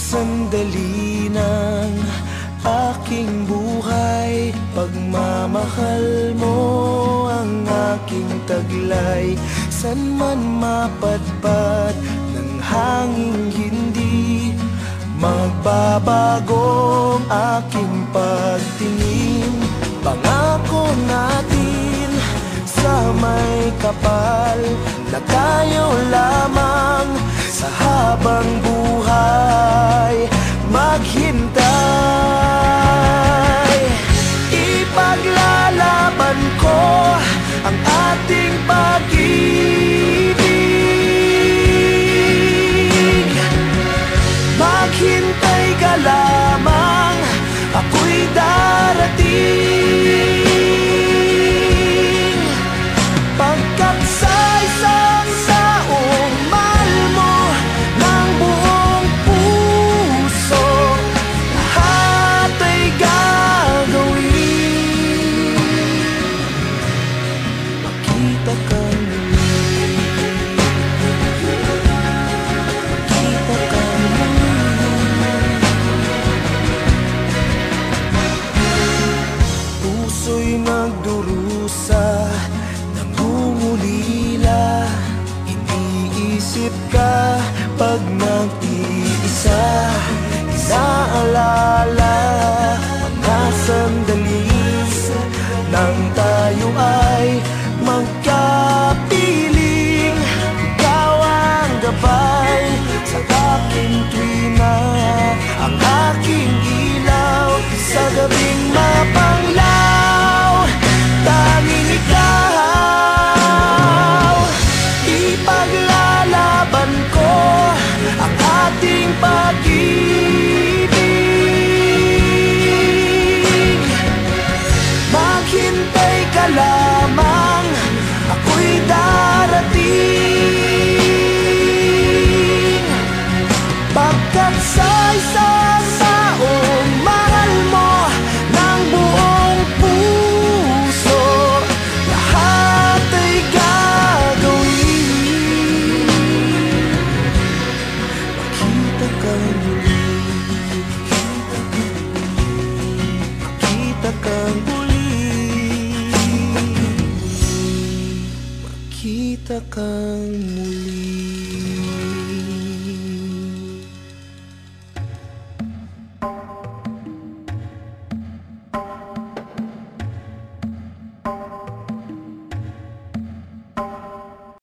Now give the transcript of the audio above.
Sandali ng aking buhay, pagmamahal mo ang aking taglay. San man mapadpad ng hanging, hindi magbabago ang aking pagtingin. Pangako natin sa may kapal na tayo lamang sa habang buhay maghintay. Ipaglalaban ko ang ating pag-ibig. Maghintay ka lamang, ako'y darating. Pagkat sa isang taong mahal mo ng buong puso, lahat ay gagawin. Makita ka muli, makita ka muli. Puso'y nagdurusa, nangungulila, iniisip ka pag nag-iisa. Inaalala mga sandali nang tayo ay magkapiling. Ikaw ang gabay sa aking tuwina, ang aking ilaw sa gabing mapanglaw. Tanging ikaw, ipaglalaban ko ang ating pag-ibig. Maghintay ka lamang, ako'y darating. Pagkat sa isang taong mahal mo ng buong puso, lahat ay gagawin. Makita ka muli, makita ka muli, makita ka muli.